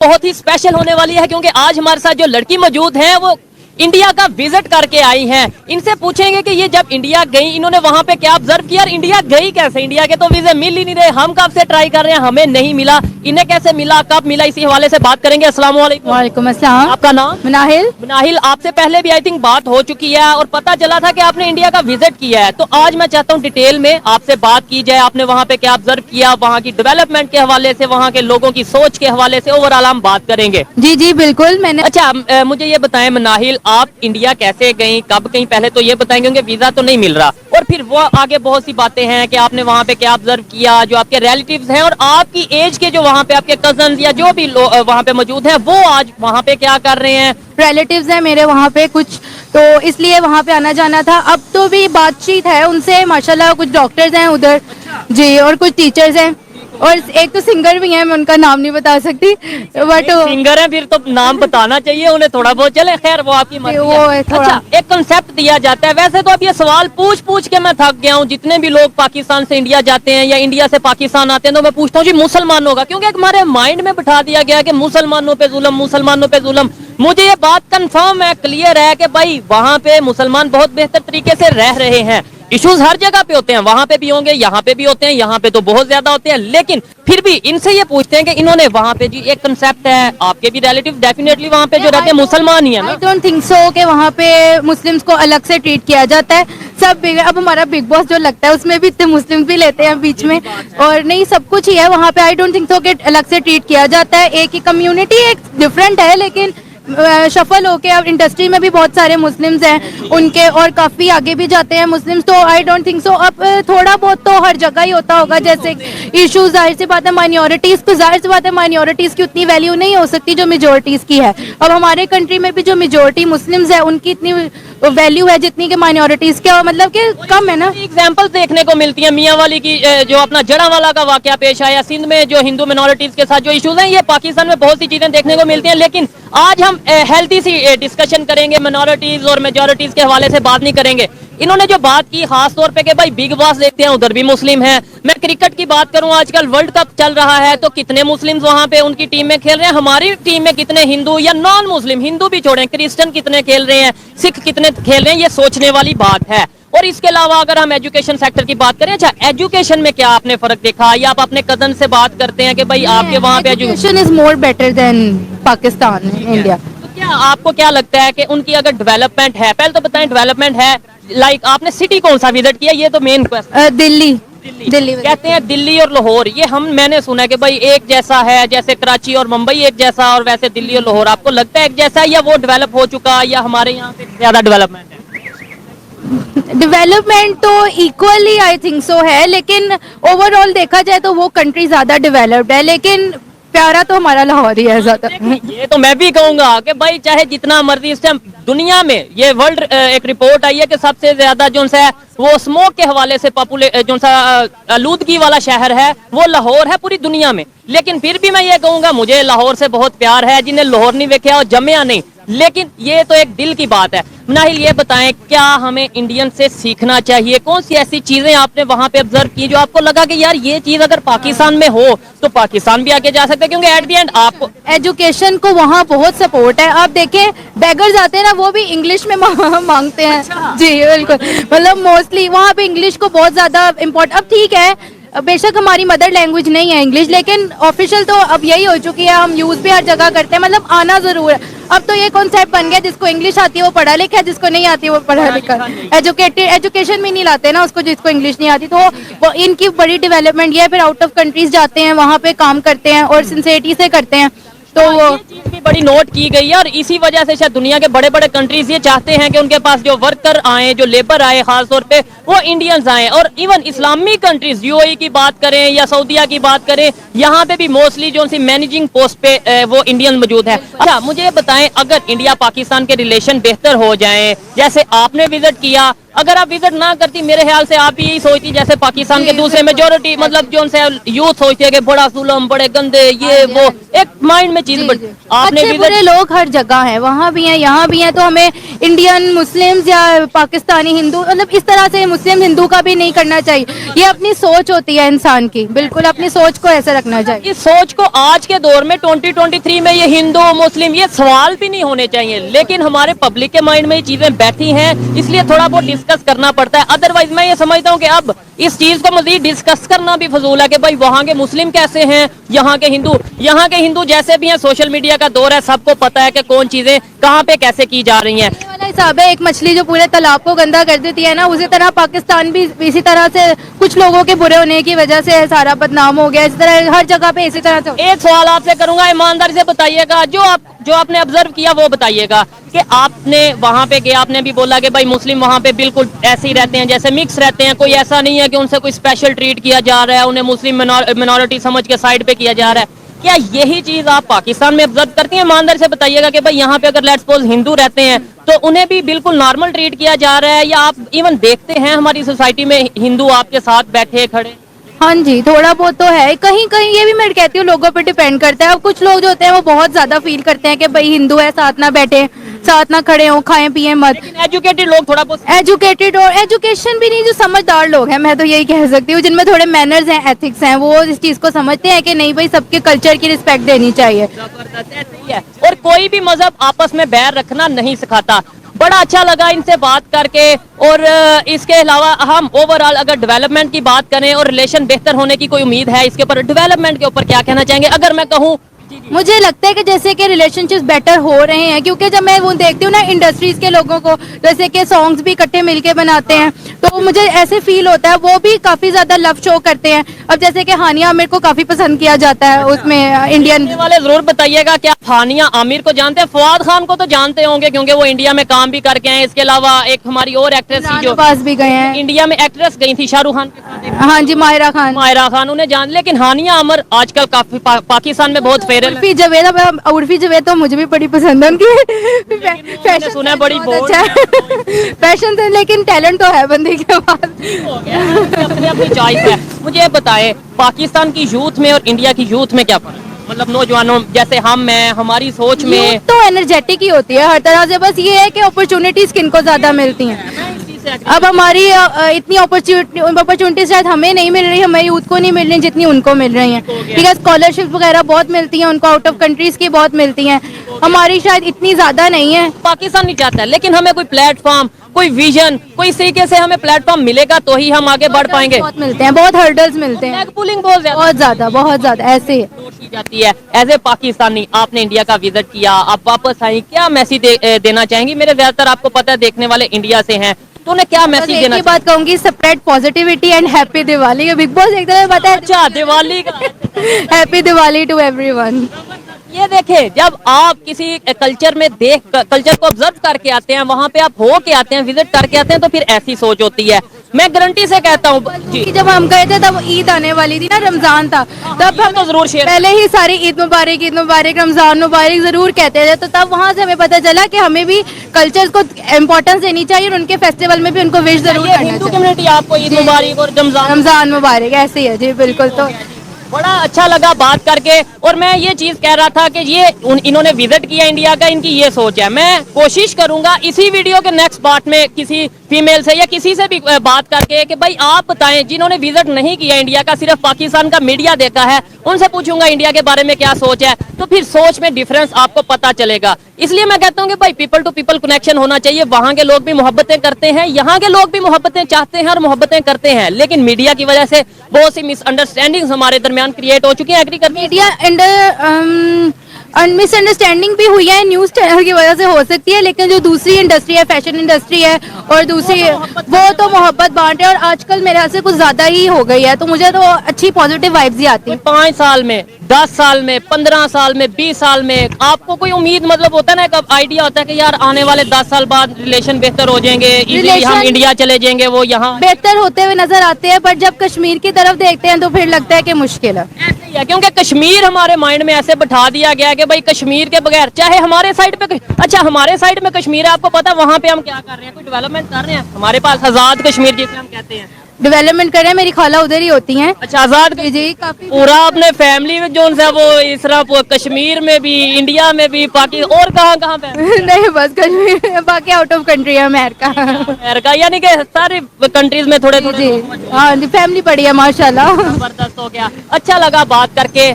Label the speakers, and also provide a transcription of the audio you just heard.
Speaker 1: बहुत ही स्पेशल होने वाली है, क्योंकि आज हमारे साथ जो लड़की मौजूद है वो इंडिया का विजिट करके आई हैं। इनसे पूछेंगे कि ये जब इंडिया गई इन्होंने वहां पे क्या ऑब्जर्व किया और इंडिया गई कैसे। इंडिया के तो वीजे मिल ही नहीं रहे, हम कब से ट्राई कर रहे हैं, हमें नहीं मिला, इन्हें कैसे मिला, कब मिला, इसी हवाले से बात करेंगे। अस्सलाम वालेकुम।
Speaker 2: वालेकुम अस्सलाम।
Speaker 1: आपका नाम?
Speaker 2: मुनाहिल।
Speaker 1: मुनाहिल, आपसे पहले भी आई थिंक बात हो चुकी है और पता चला था कि आपने इंडिया का विजिट किया है, तो आज मैं चाहता हूँ डिटेल में आपसे बात की जाए। आपने वहां पे क्या ऑब्जर्व किया, वहां की डेवलपमेंट के हवाले से, वहां के लोगों की सोच के हवाले से ओवरऑल हम बात करेंगे।
Speaker 2: जी जी बिल्कुल। मैंने
Speaker 1: अच्छा, मुझे ये बताएं मुनाहिल, आप इंडिया कैसे गई, कब गई, पहले तो ये बताएंगे क्योंकि वीजा तो नहीं मिल रहा, और फिर वो आगे बहुत सी बातें हैं कि आपने वहाँ पे क्या ऑब्जर्व किया, जो आपके रिलेटिव्स हैं और आपकी एज के जो वहाँ पे आपके कजन या जो भी वहाँ पे मौजूद हैं वो आज वहाँ पे क्या कर रहे हैं।
Speaker 2: रिलेटिव्स हैं मेरे वहाँ पे कुछ, तो इसलिए वहाँ पे आना जाना था। अब तो भी बातचीत है उनसे माशाल्लाह। कुछ डॉक्टर्स हैं उधर जी, और कुछ टीचर्स हैं, और एक तो सिंगर भी हैं, मैं उनका नाम नहीं बता सकती, बट
Speaker 1: सिंगर है फिर तो नाम बताना चाहिए उन्हें थोड़ा बहुत। चले खैर, वो आपकी मर्जी
Speaker 2: वो
Speaker 1: है।
Speaker 2: है थोड़ा।
Speaker 1: अच्छा, एक कंसेप्ट दिया जाता है। वैसे तो अब ये सवाल पूछ पूछ के मैं थक गया हूँ। जितने भी लोग पाकिस्तान से इंडिया जाते हैं या इंडिया से पाकिस्तान आते हैं तो मैं पूछता हूँ जी मुसलमानों का, क्योंकि हमारे माइंड में बिठा दिया गया कि मुसलमानों पे जुल्म, मुसलमानों पे जुल्म। मुझे ये बात कंफर्म है, क्लियर है कि भाई वहाँ पे मुसलमान बहुत बेहतर तरीके से रह रहे हैं। इश्यूज हर जगह पे होते हैं, वहां पे भी होंगे, यहाँ पे भी होते हैं, यहाँ पे तो बहुत ज्यादा होते हैं, लेकिन फिर भी इनसे ये पूछते हैं कि इन्होंने वहाँ पे जी एक कंसेप्ट है, आपके भी रिलेटिव डेफिनेटली वहाँ पे जो रहते हैं मुसलमान ही है ना।
Speaker 2: आई डोंट थिंक सो कि वहाँ पे मुस्लिम्स को अलग से ट्रीट किया जाता है। सब अब हमारा बिग बॉस जो लगता है उसमें भी इतने मुस्लिम भी लेते हैं बीच में, और नहीं सब कुछ ही है वहाँ पे। आई डोंट थिंक सो कि अलग से ट्रीट किया जाता है। एक ही कम्युनिटी एक डिफरेंट है, लेकिन शफल होके अब इंडस्ट्री में भी बहुत सारे मुस्लिम्स हैं उनके, और काफी आगे भी जाते हैं मुस्लिम्स, तो आई डोंट थिंक सो। अब थोड़ा बहुत तो हर जगह ही होता होगा, जैसे इशू जाहिर सी बात है माइनॉरिटीज को, जाहिर सी बात है माइनॉरिटीज की उतनी वैल्यू नहीं हो सकती जो मेजोरिटीज की है। अब हमारे कंट्री में भी जो मेजोरिटी मुस्लिम्स है उनकी इतनी वैल्यू है जितनी कि माइनॉरिटीज के, मतलब कि कम है ना।
Speaker 1: एग्जाम्पल देखने को मिलती है मियाँ वाली की, जो अपना जड़ावाला का वाकया पेश आया सिंध में, जो हिंदू मिनोरिटीज के साथ जो इश्यूज हैं, ये पाकिस्तान में बहुत सी चीजें देखने को मिलती हैं। लेकिन आज हम हेल्थी सी डिस्कशन करेंगे, मिनोरिटीज और मेजोरिटीज के हवाले से बात नहीं करेंगे। इन्होंने जो बात की खास तौर पे कि भाई बिग बॉस देखते हैं उधर भी मुस्लिम हैं। मैं क्रिकेट की बात करूं, आजकल वर्ल्ड कप चल रहा है तो कितने मुस्लिम्स वहां पे उनकी टीम में खेल रहे हैं, हमारी टीम में कितने हिंदू या नॉन मुस्लिम, हिंदू भी छोड़ें, क्रिश्चियन कितने खेल रहे हैं, सिख कितने खेल रहे हैं, ये सोचने वाली बात है। और इसके अलावा अगर हम एजुकेशन सेक्टर की बात करें, अच्छा एजुकेशन में क्या आपने फर्क देखा, या आप अपने कजन से बात करते हैं कि भाई आपके वहाँ पे
Speaker 2: education is more better than Pakistan India.
Speaker 1: क्या आपको क्या लगता है कि उनकी अगर डेवलपमेंट है, पहले तो बताएं डेवलपमेंट है, लाइक आपने सिटी कौन सा विजिट किया, ये तो मेन क्वेश्चन।
Speaker 2: दिल्ली
Speaker 1: कहते हैं दिल्ली और लाहौर, ये मैंने सुना है कि भाई एक जैसा है, जैसे कराची और मुंबई एक जैसा, और वैसे दिल्ली और लाहौर आपको लगता है एक जैसा, या वो डेवलप हो चुका, या हमारे यहाँ पे ज्यादा डेवलपमेंट है?
Speaker 2: डेवलपमेंट तो इक्वली आई थिंक सो है, लेकिन ओवरऑल देखा जाए तो वो कंट्री ज्यादा डेवलप्ड है, लेकिन प्यारा तो हमारा लाहौर ही है ज्यादा।
Speaker 1: ये तो मैं भी कहूंगा कि भाई चाहे जितना मर्जी, इस टाइम दुनिया में ये वर्ल्ड एक रिपोर्ट आई है कि सबसे ज्यादा जो सा वो स्मोक के हवाले से जो सा आलूदगी वाला शहर है वो लाहौर है पूरी दुनिया में। लेकिन फिर भी मैं ये कहूंगा मुझे लाहौर से बहुत प्यार है, जिन्हें लाहौर नहीं देखा और जमया नहीं, लेकिन ये तो एक दिल की बात है। मुनाहिल ये बताएं, क्या हमें इंडियन से सीखना चाहिए, कौन सी ऐसी चीजें आपने वहां पे ऑब्जर्व की जो आपको लगा कि यार ये चीज अगर पाकिस्तान में हो तो पाकिस्तान भी आगे जा सकते हैं, क्योंकि एट द एंड आपको
Speaker 2: एजुकेशन को वहाँ बहुत सपोर्ट है। आप देखें बेगर्स आते हैं ना, वो भी इंग्लिश में मांगते हैं।
Speaker 1: अच्छा।
Speaker 2: जी बिल्कुल, मतलब मोस्टली वहाँ पे इंग्लिश को बहुत ज्यादा इम्पोर्टेंट। अब ठीक है बेशक हमारी मदर लैंग्वेज नहीं है इंग्लिश, लेकिन ऑफिशियल तो अब यही हो चुकी है, हम यूज भी हर जगह करते हैं, मतलब आना जरूर है। अब तो ये कॉन्सेप्ट बन गया जिसको इंग्लिश आती है वो पढ़ा लिखा है, जिसको नहीं आती है वो पढ़ा लिखा। एजुकेटेड एजुकेशन भी नहीं लाते ना उसको जिसको इंग्लिश नहीं आती, तो वो इनकी बड़ी डेवलपमेंट ये है। फिर आउट ऑफ कंट्रीज जाते हैं, वहाँ पे काम करते हैं और सिंसियरिटी से करते हैं, तो वो
Speaker 1: ये चीज भी बड़ी नोट की गई है। और इसी वजह से शायद दुनिया के बड़े बड़े कंट्रीज ये चाहते हैं कि उनके पास जो वर्कर आए, जो लेबर आए, खास तौर पे वो इंडियंस आए। और इवन इस्लामी कंट्रीज यूएई की बात करें या सऊदीया की बात करें, यहाँ पे भी मोस्टली जो सी मैनेजिंग पोस्ट पे वो इंडियन मौजूद है। अच्छा मुझे बताएं, अगर इंडिया पाकिस्तान के रिलेशन बेहतर हो जाएं, जैसे आपने विजिट किया अगर आप विजिट ना करती, मेरे ख्याल से आप यही सोचती जैसे पाकिस्तान के
Speaker 2: जी,
Speaker 1: दूसरे मेजोरिटी, मतलब जो उनसे यूथ सोचती है कि बड़ा जुल्म, बड़े गंदे, ये वो, एक माइंड में चीज।
Speaker 2: जी,
Speaker 1: बट
Speaker 2: जी।
Speaker 1: आपने
Speaker 2: अच्छे बुरे
Speaker 1: विजिट,
Speaker 2: लोग हर जगह हैं, वहाँ भी हैं यहाँ भी हैं, तो हमें इंडियन मुस्लिम्स या पाकिस्तानी हिंदू मतलब इस तरह से मुस्लिम हिंदू का भी नहीं करना चाहिए। ये अपनी सोच होती है इंसान की, बिल्कुल अपनी सोच को ऐसे रखना चाहिए।
Speaker 1: इस सोच को आज के दौर में 2023 में ये हिंदू मुस्लिम ये सवाल भी नहीं होने चाहिए, लेकिन हमारे पब्लिक के माइंड में ये चीजें बैठी हैं, इसलिए थोड़ा बहुत डिस्कस करना पड़ता है। अदरवाइज मैं ये समझता हूँ कि अब इस चीज को मजीद डिस्कस करना भी फजूल है कि भाई वहाँ के मुस्लिम कैसे हैं, यहाँ के हिंदू जैसे भी हैं। सोशल मीडिया का दौर है, सबको पता है कि कौन चीजें कहाँ पे कैसे की जा रही हैं।
Speaker 2: ये वाला हिसाब है, एक मछली जो पूरे तालाब को गंदा कर देती है ना, उसी तरह पाकिस्तान भी इसी तरह से कुछ लोगों के बुरे होने की वजह से सारा बदनाम हो गया। इसी तरह हर जगह पे इसी तरह से।
Speaker 1: एक सवाल आपसे करूंगा, ईमानदारी से बताइएगा, जो आपने ऑब्जर्व किया वो बताइएगा कि आपने वहां पे गया, आपने भी बोला कि भाई मुस्लिम वहां पे बिल्कुल ऐसे ही रहते हैं जैसे मिक्स रहते हैं, कोई ऐसा नहीं है कि उनसे कोई स्पेशल ट्रीट किया जा रहा है, उन्हें मुस्लिम मिनॉरिटी समझ के साइड पे किया जा रहा है। क्या यही चीज आप पाकिस्तान में ऑब्जर्व करती हैं? ईमानदारी से बताइएगा कि भाई यहाँ पे अगर लेट्स सपोज हिंदू रहते हैं तो उन्हें भी बिल्कुल नॉर्मल ट्रीट किया जा रहा है, या आप इवन देखते हैं हमारी सोसाइटी में हिंदू आपके साथ बैठे खड़े?
Speaker 2: हाँ जी, थोड़ा बहुत तो है, कहीं कहीं ये भी मैं कहती हूँ लोगों पे डिपेंड करता है। अब कुछ लोग जो होते हैं वो बहुत ज्यादा फील करते हैं कि भाई हिंदू है, साथ ना बैठे, साथ ना खड़े हो, खाएं पिए मत।
Speaker 1: एजुकेटेड लोग थोड़ा बहुत,
Speaker 2: एजुकेटेड और एजुकेशन भी नहीं, जो समझदार लोग हैं, मैं तो यही कह सकती हूँ, जिनमें थोड़े मैनर्स हैं, एथिक्स हैं, वो इस चीज को समझते हैं कि नहीं भाई सबके कल्चर की रिस्पेक्ट देनी चाहिए।
Speaker 1: जबरदस्त ऐसे ही है। और कोई भी मजहब आपस में बैर रखना नहीं सिखाता। बड़ा अच्छा लगा इनसे बात करके। और इसके अलावा हम ओवरऑल अगर डेवलपमेंट की बात करें और रिलेशन बेहतर होने की कोई उम्मीद है, इसके ऊपर डेवलपमेंट के ऊपर क्या कहना चाहेंगे? अगर मैं कहूँ,
Speaker 2: मुझे लगता है कि जैसे कि रिलेशनशिप्स बेटर हो रहे हैं, क्योंकि जब मैं वो देखती हूँ ना इंडस्ट्रीज के लोगों को, जैसे कि सॉन्ग्स भी इकट्ठे मिलके बनाते हैं, तो मुझे ऐसे फील होता है वो भी काफी ज्यादा लव शो करते हैं। अब जैसे कि हानिया आमिर को काफी पसंद किया जाता है उसमें इंडियन
Speaker 1: वाले जरूर बताइएगा क्या हानिया आमिर को जानते हैं? फवाद खान को तो जानते होंगे क्योंकि वो इंडिया में काम भी करके आए। इसके अलावा एक हमारी और एक्ट्रेस थी जो
Speaker 2: पास भी गए हैं।
Speaker 1: इंडिया में एक्ट्रेस गई थी शाहरुख खान के साथ,
Speaker 2: हाँ जी, माहिरा खान।
Speaker 1: मायरा खान, उन्हें जान। लेकिन हानिया आमिर आजकल काफी पाकिस्तान में बहुत फेरल
Speaker 2: उर्फी जवेद, उर्फी जवेद तो मुझे भी बड़ी पसंद है उनकी। फैशन
Speaker 1: सुना है बड़ी
Speaker 2: बहुत अच्छा है फैशन से, लेकिन टैलेंट तो है बंदे के पास।
Speaker 1: अपनी अपनी चॉइस है। मुझे ये बताएं, पाकिस्तान की यूथ में और इंडिया की यूथ में क्या फर्क है? मतलब नौजवानों जैसे हम हैं, हमारी सोच में।
Speaker 2: यूथ तो एनर्जेटिक ही होती है हर तरह से, बस ये है कि अपॉर्चुनिटीज किनको ज्यादा मिलती हैं। अब हमारी इतनी अपॉर्चुनिटी शायद हमें नहीं मिल रही, हमें यूथ को नहीं मिल रही जितनी उनको मिल रही हैं। ठीक है, स्कॉलरशिप वगैरह बहुत मिलती हैं उनको, आउट ऑफ कंट्रीज की बहुत मिलती हैं, हमारी शायद इतनी ज्यादा नहीं है।
Speaker 1: पाकिस्तान नहीं चाहता है, लेकिन हमें कोई प्लेटफॉर्म, कोई विजन, कोई इस तरीके से हमें प्लेटफॉर्म मिलेगा तो ही हम आगे बढ़ पाएंगे।
Speaker 2: बहुत मिलते हैं, बहुत हर्डल्स मिलते हैं,
Speaker 1: पुलिंग बहुत
Speaker 2: बहुत ज्यादा ऐसे ही।
Speaker 1: की जाती है। एज ए पाकिस्तानी आपने इंडिया का विजिट किया, आप वापस आई, क्या मैसेज देना चाहेंगी? मेरे ज्यादातर आपको पता है देखने वाले इंडिया से हैं, तो उन्हें क्या मैसेज देना?
Speaker 2: एक बात कहूंगी, spread positivity and happy Diwali. Big boss एक तरह बताया,
Speaker 1: अच्छा, दिवाली का
Speaker 2: हैप्पी दिवाली टू एवरीवन।
Speaker 1: ये देखे, जब आप किसी कल्चर में कल्चर को ऑब्जर्व करके आते हैं, वहाँ पे आप हो के आते हैं, विजिट करके आते हैं, तो फिर ऐसी सोच होती है। मैं गारंटी से कहता हूँ जी,
Speaker 2: जब हम गए थे तब ईद आने वाली थी ना, रमजान था, तब हम
Speaker 1: तो जरूर शेयर
Speaker 2: पहले ही सारी ईद मुबारक, रमजान मुबारक जरूर कहते थे। तो तब वहाँ से हमें पता चला कि हमें भी कल्चर्स को इम्पोर्टेंस देनी चाहिए और उनके फेस्टिवल में भी उनको विश जरूर करना
Speaker 1: हिंदू
Speaker 2: चाहिए।
Speaker 1: कम्युनिटी आपको ईद मुबारक और
Speaker 2: रमजान मुबारक ऐसे ही है जी, बिल्कुल। तो
Speaker 1: बड़ा अच्छा लगा बात करके। और मैं ये चीज कह रहा था कि ये इन्होंने विजिट किया इंडिया का, इनकी ये सोच है। मैं कोशिश करूंगा इसी वीडियो के नेक्स्ट पार्ट में किसी फीमेल से या किसी से भी बात करके कि भाई आप बताएं, जिन्होंने विजिट नहीं किया इंडिया का, सिर्फ पाकिस्तान का मीडिया देखा है, उनसे पूछूंगा इंडिया के बारे में क्या सोच है, तो फिर सोच में डिफरेंस आपको पता चलेगा। इसलिए मैं कहता हूँ कि भाई पीपल टू पीपल कनेक्शन होना चाहिए। वहां के लोग भी मोहब्बतें करते हैं, यहाँ के लोग भी मोहब्बतें चाहते हैं और मोहब्बतें करते हैं, लेकिन मीडिया की वजह से बहुत सी मिसअंडरस्टैंडिंग्स हमारे दरमियान क्रिएट हो चुकी है। एग्री करती है?
Speaker 2: मीडिया मिसअंडरस्टैंडिंग भी हुई है, न्यूज चैनल की वजह से हो सकती है, लेकिन जो दूसरी इंडस्ट्री है, फैशन इंडस्ट्री है, और दूसरी वो तो मोहब्बत बांट है, और आजकल मेरे ख्याल से कुछ ज्यादा ही हो गई है। तो मुझे तो अच्छी पॉजिटिव वाइब्स ही आती है।
Speaker 1: 5 साल में, 10 साल में, 15 साल में, 20 साल में आपको कोई उम्मीद, मतलब होता है ना, एक आइडिया होता है कि यार आने वाले 10 साल बाद रिलेशन बेहतर हो जाएंगे, इजीली हम इंडिया चले जाएंगे, वो यहाँ
Speaker 2: बेहतर होते हुए नजर आते हैं, पर जब कश्मीर की तरफ देखते हैं तो फिर लगता है कि मुश्किल है।
Speaker 1: ऐसे ही है क्योंकि कश्मीर हमारे माइंड में ऐसे बिठा दिया गया है कि भाई कश्मीर के बगैर चाहे हमारे साइड पे अच्छा हमारे साइड में कश्मीर है आपको पता है वहां पे हम क्या कर रहे हैं कोई डेवलपमेंट कर रहे हैं हमारे पास आजाद कश्मीर जिसे हम कहते हैं
Speaker 2: डेवलपमेंट कर रहे हैं, मेरी खाला उधर ही होती हैं।
Speaker 1: अच्छा आजाद
Speaker 2: जी जी, काफी
Speaker 1: पूरा अपने फैमिली में जो है वो इस तरह कश्मीर में भी इंडिया में भी पाकिस्तान और कहाँ कहाँ पे
Speaker 2: नहीं बस कश्मीर में, बाकी आउट ऑफ कंट्री है अमेरिका।
Speaker 1: अमेरिका यानी कि सारी कंट्रीज में थोड़े थोड़े
Speaker 2: जी हाँ जी, फैमिली बड़ी है माशाल्लाह।
Speaker 1: जबरदस्त हो गया अच्छा लगा बात करके